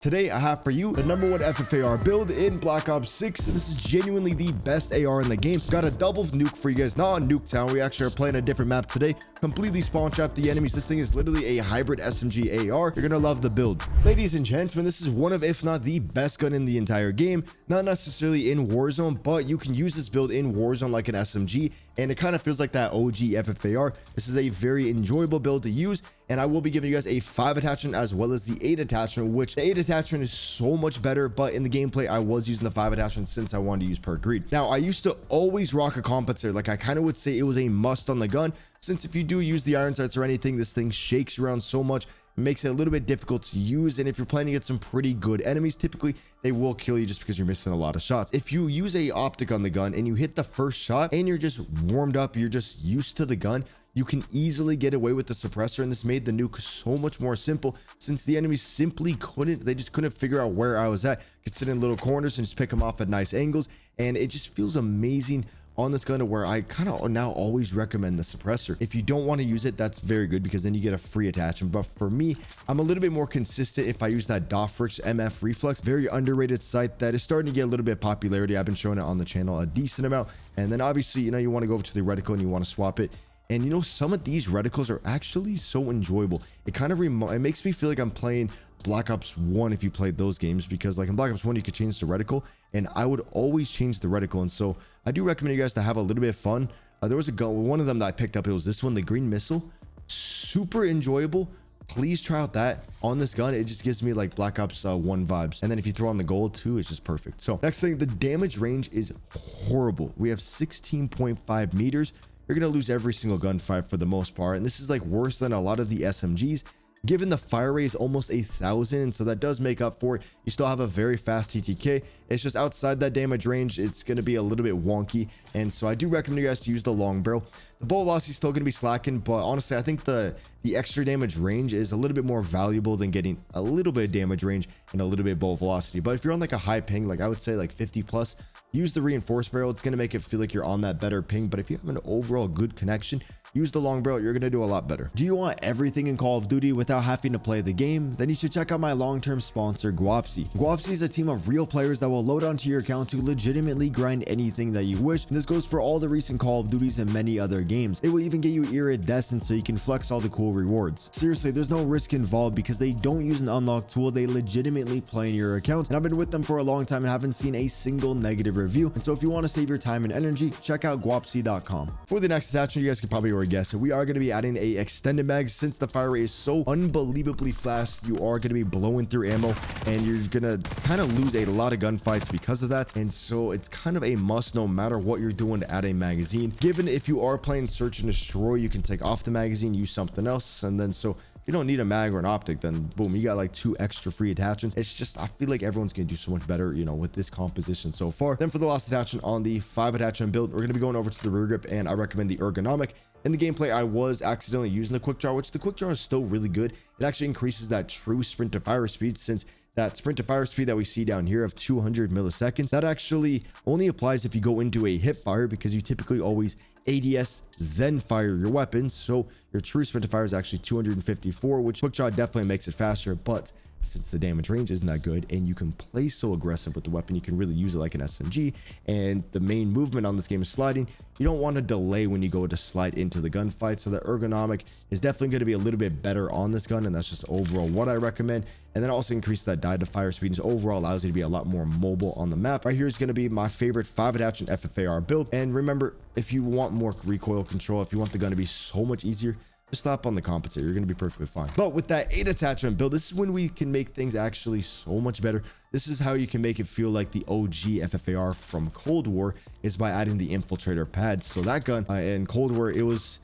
Today I have for you the #1 FFAR build in Black Ops 6. This is genuinely the best AR in the game. Got a double nuke for you guys, not on Nuketown. We actually are playing a different map today. Completely spawn trap the enemies. This thing is literally a hybrid SMG AR. You're gonna love the build. Ladies and gentlemen, this is one of, if not the best gun in the entire game. Not necessarily in Warzone, but you can use this build in Warzone like an SMG, and it kind of feels like that OG FFAR. This is a very enjoyable build to use, and I will be giving you guys a 5 attachment as well as the 8 attachment, which the 8 attachment is so much better, but in the gameplay I was using the 5 attachment since I wanted to use perk greed. Now I used to always rock a compensator. Like, I kind of would say it was a must on the gun, since if you do use the iron sights or anything, this thing shakes around so much, it makes it a little bit difficult to use. And if you're playing against some pretty good enemies, typically they will kill you just because you're missing a lot of shots. If you use a optic on the gun and you hit the first shot and you're just warmed up, you're just used to the gun, you can easily get away with the suppressor. And this made the nuke so much more simple, since the enemies simply they just couldn't figure out where I was at. Could sit in little corners and just pick them off at nice angles, and it just feels amazing on this gun, to where I kind of now always recommend the suppressor. If you don't want to use it, that's very good, because then you get a free attachment. But for me, I'm a little bit more consistent if I use that Dofrix MF Reflex. Very underrated sight that is starting to get a little bit of popularity. I've been showing it on the channel a decent amount. And then obviously, you know, you want to go over to the reticle and you want to swap it. And you know, some of these reticles are actually so enjoyable. It kind of it makes me feel like I'm playing Black Ops 1 if you played those games, because like in Black Ops 1 you could change the reticle, and I would always change the reticle. And so I do recommend you guys to have a little bit of fun. There was a gun, one of them that I picked up, it was this one, the green missile. Super enjoyable. Please try out that on this gun. It just gives me like Black Ops 1 vibes. And then if you throw on the gold too, it's just perfect. So next thing, the damage range is horrible. We have 16.5 meters. You're gonna lose every single gunfight for the most part, and this is like worse than a lot of the SMGs, given the fire rate is almost 1,000, and so that does make up for it. You still have a very fast TTK. It's just outside that damage range, it's going to be a little bit wonky, and so I do recommend you guys to use the long barrel. The bullet velocity is still going to be slacking, but honestly I think the extra damage range is a little bit more valuable than getting a little bit of damage range and a little bit of bullet velocity. But if you're on like a high ping, like I would say like 50 plus, use the reinforced barrel. It's going to make it feel like you're on that better ping. But if you have an overall good connection, use the long barrel. You're going to do a lot better. Do you want everything in Call of Duty without having to play the game? Then you should check out my long-term sponsor, Guapsi. Guapsi is a team of real players that will load onto your account to legitimately grind anything that you wish. And this goes for all the recent Call of Duties and many other games. They will even get you iridescent so you can flex all the cool rewards. Seriously, there's no risk involved, because they don't use an unlock tool. They legitimately play in your account. And I've been with them for a long time and haven't seen a single negative review. And so if you want to save your time and energy, check out guapsi.com. For the next attachment, you guys can probably already guess it. We are going to be adding a extended mag. Since the fire rate is so unbelievably fast, you are going to be blowing through ammo, and you're going to kind of lose a lot of gunfights because of that. And so it's kind of a must no matter what you're doing to add a magazine. Given if you are playing search and destroy, you can take off the magazine, use something else, and then so if you don't need a mag or an optic, then boom, you got like 2 extra free attachments. It's just, I feel like everyone's gonna do so much better, you know, with this composition so far. Then for the last attachment on the 5 attachment build, we're gonna be going over to the rear grip, and I recommend the ergonomic. In the gameplay, I was accidentally using the quick draw, which the quick draw is still really good. It actually increases that true sprint to fire speed, since that sprint to fire speed that we see down here of 200 milliseconds, that actually only applies if you go into a hip fire, because you typically always ADS then fire your weapon. So your true sprint to fire is actually 254, which quick draw definitely makes it faster. But since the damage range isn't that good and you can play so aggressive with the weapon, you can really use it like an SMG, and the main movement on this game is sliding. You don't want to delay when you go to slide into the gunfight, so the ergonomic is definitely going to be a little bit better on this gun, and that's just overall what I recommend. And then also increase that die to fire speed, and overall allows you to be a lot more mobile on the map. Right here is going to be my favorite 5 attachment FFAR build. And remember, if you want more recoil control, if you want the gun to be so much easier, just slap on the compensator. You're going to be perfectly fine. But with that 8 attachment build, this is when we can make things actually so much better. This is how you can make it feel like the OG FFAR from Cold War, is by adding the infiltrator pads. So that gun in Cold War, it was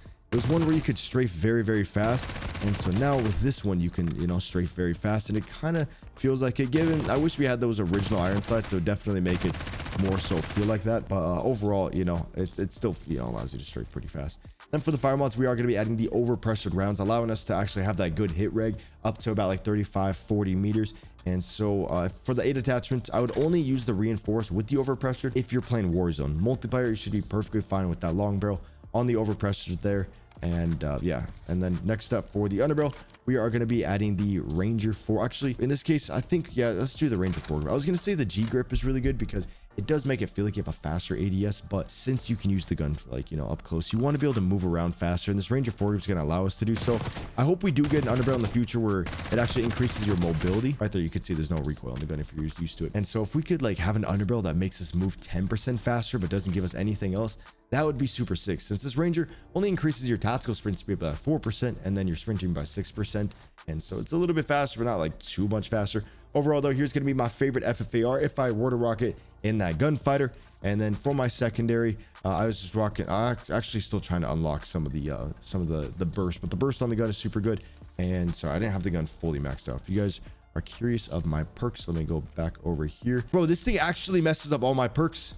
one where you could strafe very, very fast. And so now with this one, you can, you know, strafe very fast, and it kind of feels like it. Given I wish we had those original iron sights, so definitely make it more so feel like that. But overall, you know, it still, you know, allows you to strafe pretty fast. Then for the fire mods, we are going to be adding the overpressured rounds, allowing us to actually have that good hit reg up to about like 35-40 meters. And so for the 8 attachments, I would only use the reinforced with the overpressured if you're playing Warzone. Multiplayer, you should be perfectly fine with that long barrel on the overpressured there. And yeah, and then next up for the underbarrel, we are going to be adding the Ranger 4. Actually, in this case, I think, yeah, let's do the Ranger 4. I was going to say the G grip is really good because it does make it feel like you have a faster ADS, but since you can use the gun for, like, you know, up close, you want to be able to move around faster, and this Ranger 4 is going to allow us to do so. I hope we do get an underbarrel in the future where it actually increases your mobility. Right there, you can see there's no recoil on the gun if you're used to it. And so if we could like have an underbarrel that makes us move 10% faster but doesn't give us anything else, that would be super sick, since this Ranger only increases your tactical sprint speed by 4% and then your sprinting by 6%, and so it's a little bit faster but not like too much faster. Overall though, here's going to be my favorite FFAR if I were to rock it in that gunfighter. And then for my secondary, I was just rocking, actually still trying to unlock some of the burst, but the burst on the gun is super good. And so I didn't have the gun fully maxed out. If you guys are curious of my perks, let me go back over here. Bro, this thing actually messes up all my perks.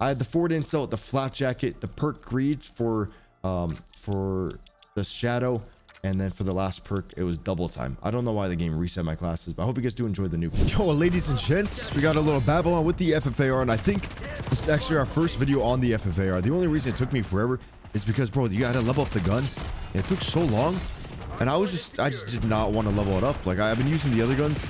I had the forward intel, the flat jacket, the perk greed for the shadow, and then for the last perk, it was double time. I don't know why the game reset my classes, but I hope you guys do enjoy the nuke. Yo, ladies and gents, we got a little Babylon with the FFAR, and I think this is actually our first video on the FFAR. The only reason it took me forever is because, bro, you gotta level up the gun. It took so long, and I just did not want to level it up. Like, I've been using the other guns.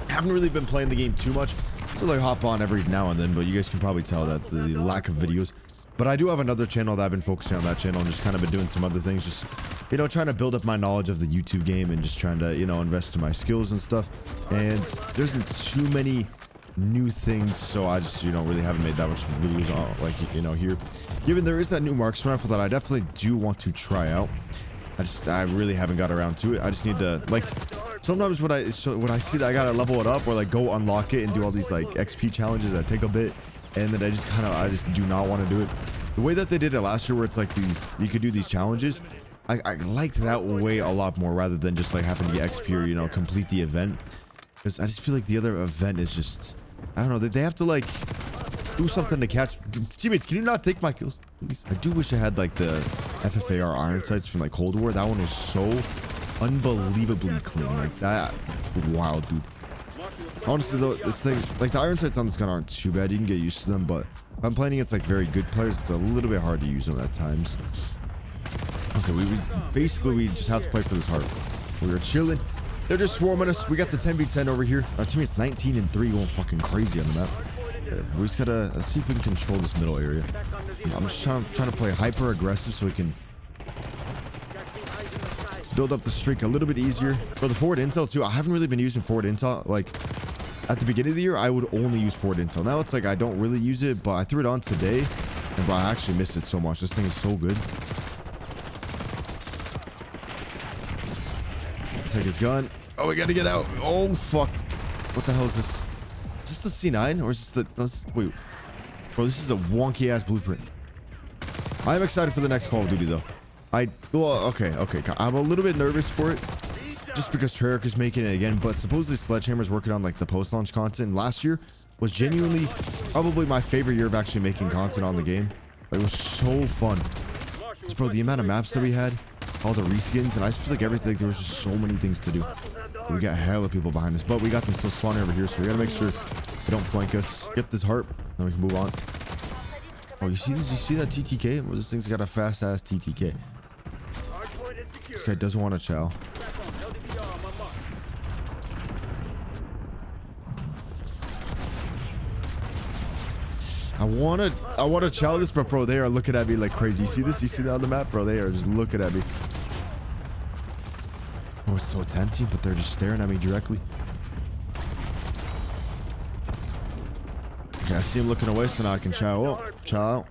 I haven't really been playing the game too much. So like hop on every now and then, but you guys can probably tell that the lack of videos. But I do have another channel that I've been focusing on that channel and just kind of been doing some other things, just, you know, trying to build up my knowledge of the YouTube game and just trying to, you know, invest in my skills and stuff. And there isn't too many new things, so I just, you know, really haven't made that much videos on, like, you know, here. Given there is that new marksman rifle that I definitely do want to try out. I really haven't got around to it. I just need to, like, sometimes when I see that I gotta level it up or like go unlock it and do all these like XP challenges that take a bit, and then I just do not want to do it. The way that they did it last year, where it's like these, you could do these challenges, I liked that way a lot more rather than just like having to get XP or, you know, complete the event. Because I just feel like the other event is just, I don't know, they have to like do something to catch. Teammates, can you not take my kills, please? I do wish I had like the FFAR iron sights from like Cold War. That one was so unbelievably clean, like that. Wow, dude. Honestly though, this thing, like the iron sights on this gun aren't too bad. You can get used to them, but if I'm playing against like very good players, it's a little bit hard to use them at times. Okay, we just have to play for this heart. We are chilling. They're just swarming us. We got the 10v10 over here. Our teammate's 19-3, going fucking crazy on the map. Okay, we just gotta see if we can control this middle area. I'm just trying to play hyper aggressive so we can build up the streak a little bit easier. For the forward intel too, I haven't really been using forward intel. Like at the beginning of the year, I would only use forward intel. Now it's like I don't really use it, but I threw it on today, and bro, I actually missed it so much. This thing is so good. Take his gun. Oh, we gotta get out. Oh fuck! What the hell is this? Is this the C9 or is this the? Wait, bro, this is a wonky ass blueprint. I'm excited for the next Call of Duty though. Okay. I'm a little bit nervous for it, just because Treyarch is making it again. But supposedly Sledgehammer's working on like the post-launch content. Last year was genuinely probably my favorite year of actually making content on the game. It was so fun. Just, bro, the amount of maps that we had, all the reskins, and I just feel like everything. Like, there was just so many things to do. We got hella people behind us, but we got them still spawning over here, so we gotta make sure they don't flank us. Get this heart, then we can move on. Oh, you see this? You see that TTK? Well, this thing's got a fast ass TTK. This guy doesn't want to chow. I wanna chow this, but bro, they are looking at me like crazy. You see this? You see that on the map, bro? They are just looking at me. Oh, it's so tempting, but they're just staring at me directly. Okay, I see him looking away, so now I can chow. Oh, chow.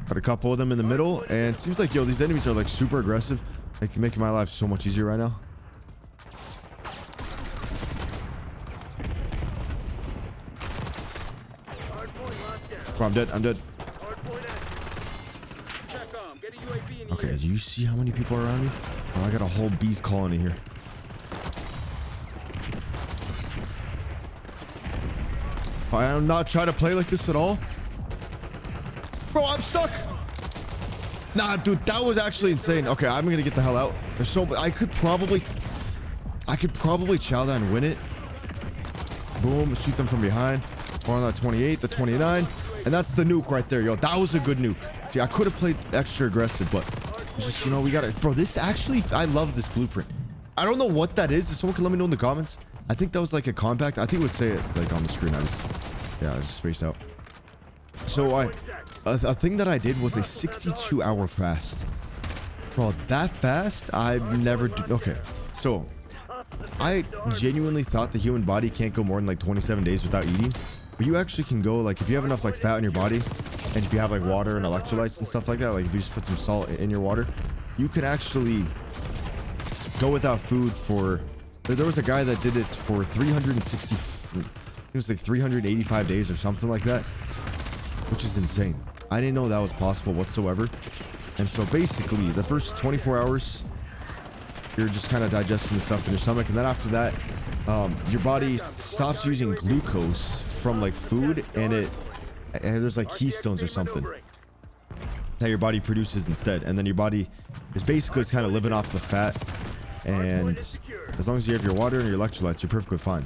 Got a couple of them in the middle, and it seems like, yo, these enemies are like super aggressive, like making my life so much easier right now. Bro, I'm dead. I'm dead. Okay, do you see how many people are around me? Oh, I got a whole beast colony here. I am not trying to play like this at all. Bro, I'm stuck. Nah, dude, that was actually insane. Okay, I'm gonna get the hell out. There's so I could probably chow that and win it. Boom, shoot them from behind. Or on that 28, the 29. And that's the nuke right there, yo. That was a good nuke. I could have played extra aggressive, but it's just, you know, we gotta, bro, this actually, I love this blueprint. I don't know what that is. If someone can let me know in the comments. I think that was like a compact. I think it would say it like on the screen. I just spaced out. So a thing that I did was a 62-hour fast. Bro, that fast, I've never okay, so I genuinely thought the human body can't go more than like 27 days without eating, but you actually can go, like, if you have enough like fat in your body, and if you have like water and electrolytes and stuff like that, like if you just put some salt in your water, you can actually go without food for, there was a guy that did it for 360, it was like 385 days or something like that, which is insane. I didn't know that was possible whatsoever. And so basically the first 24 hours you're just kind of digesting the stuff in your stomach, and then after that your body stops using glucose from like food, and there's like keystones or something that your body produces instead, and then your body is basically kind of living off the fat, and as long as you have your water and your electrolytes, you're perfectly fine.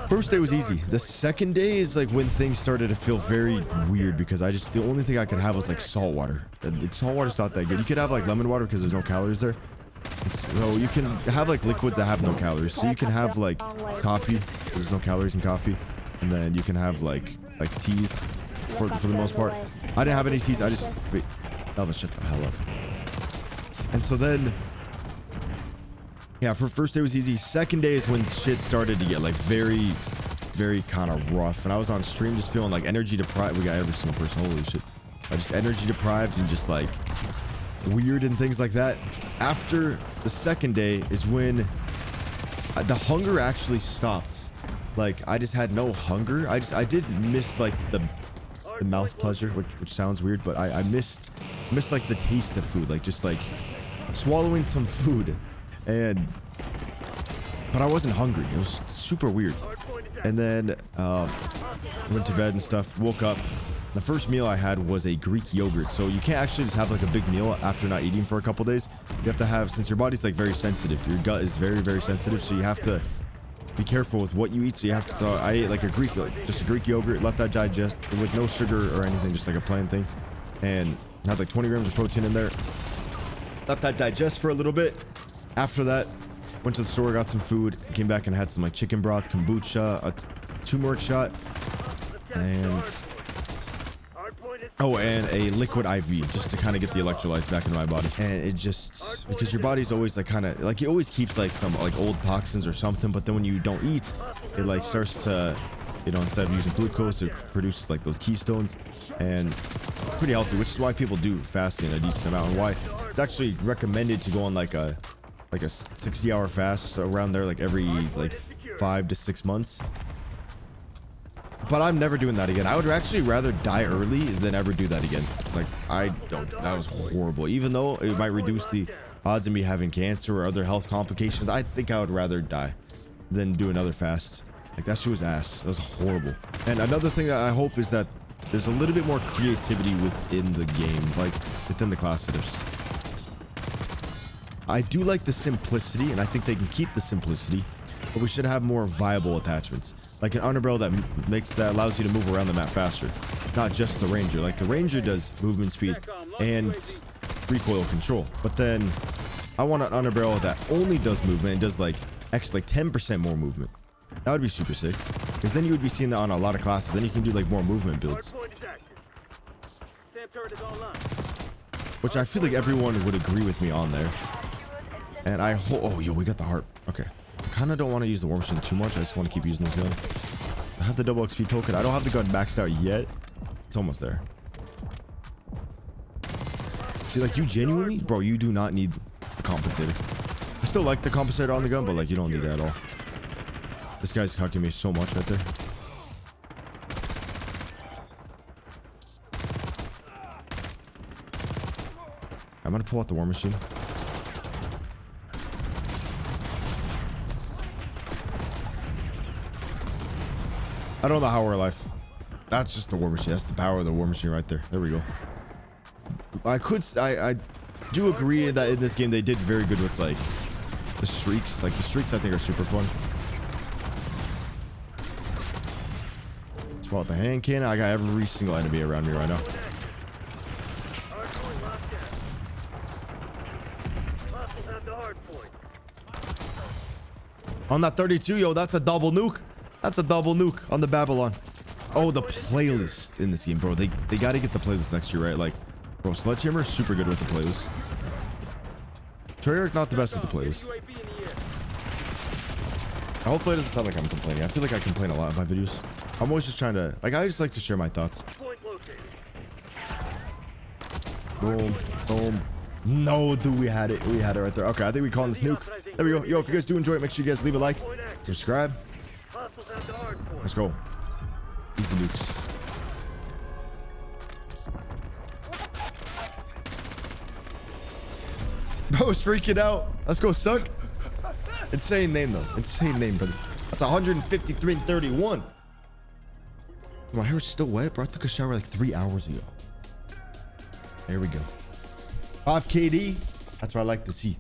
First day was easy. The second day is like when things started to feel very weird, because the only thing I could have was like salt water. Salt water's not that good. You could have like lemon water because there's no calories there. So you can have like liquids that have no calories. So you can have like coffee because there's no calories in coffee, and then you can have like teas for the most part. I didn't have any teas. I just wait. Elvis, shut the hell up. And so then, yeah, for first day was easy. Second day is when shit started to get like very, very kind of rough. And I was on stream just feeling like energy deprived. We got every single person. Holy shit. I just energy deprived and just like weird and things like that. After the second day is when the hunger actually stopped. Like I just had no hunger. I did miss like the mouth pleasure, which sounds weird, but I missed like the taste of food, like just like swallowing some food. But I wasn't hungry. It was super weird. And then went to bed and stuff, woke up. The first meal I had was a Greek yogurt. So you can't actually just have like a big meal after not eating for a couple days. You have to have, since your body's like very sensitive, your gut is very, very sensitive, so you have to be careful with what you eat. So you have to, I ate like just a Greek yogurt, let that digest with no sugar or anything, just like a plain thing, and had like 20 grams of protein in there. Let that digest for a little bit. After that, went to the store, got some food, came back and had some like chicken broth, kombucha, a turmeric shot, and and a liquid IV just to kind of get the electrolytes back into my body. And it just, because your body's always like kind of like, it always keeps like some like old toxins or something, but then when you don't eat, it like starts to, you know, instead of using glucose, it produces like those keystones, and pretty healthy, which is why people do fasting a decent amount, and why it's actually recommended to go on like a 60-hour fast around there, like every like 5 to 6 months. But I'm never doing that again. I would actually rather die early than ever do that again. Like, that was horrible. Even though it might reduce the odds of me having cancer or other health complications, I think I would rather die than do another fast. Like, that shit was ass. It was horrible. And another thing that I hope is that there's a little bit more creativity within the game, like within the classes. I do like the simplicity, and I think they can keep the simplicity, but we should have more viable attachments, like an underbarrel that allows you to move around the map faster, not just the ranger. Like the ranger does movement speed and recoil control, but then I want an underbarrel that only does movement and does like actually like 10% more movement. That would be super sick, because then you would be seeing that on a lot of classes. Then you can do like more movement builds, which I feel like everyone would agree with me on there. And I hope, oh yo, we got the harp. Okay, I kind of don't want to use the war machine too much. I just want to keep using this gun. I have the double XP token. I don't have the gun maxed out yet. It's almost there. See, like, you genuinely, bro, you do not need a compensator. I still like the compensator on the gun, but like, you don't need that at all. This guy's hucking me so much right there. I'm gonna pull out the war machine. I don't know how we're alive. That's just the war machine. That's the power of the war machine right there. There we go. I do agree that in this game they did very good with like the streaks. Like the streaks I think are super fun. Let's pull out the hand cannon. I got every single enemy around me right now. On that 32, yo, that's a double nuke. That's a double nuke on the Babylon. Oh, the playlist in this game, bro. They got to get the playlist next year, right? Like, bro, Sledgehammer is super good with the playlist. Treyarch, not the best with the playlist. Hopefully it doesn't sound like I'm complaining. I feel like I complain a lot in my videos. I'm always just trying to, like, I just like to share my thoughts. Boom, boom. No, dude, we had it. We had it right there. Okay, I think we call this nuke. There we go. Yo, if you guys do enjoy it, make sure you guys leave a like, subscribe. Let's go. Easy nukes. Bro's freaking out. Let's go, suck. Insane name, though. Insane name, brother. That's 153 and 31. My hair's still wet, bro. I took a shower like 3 hours ago. There we go. 5 KD. That's what I like to see.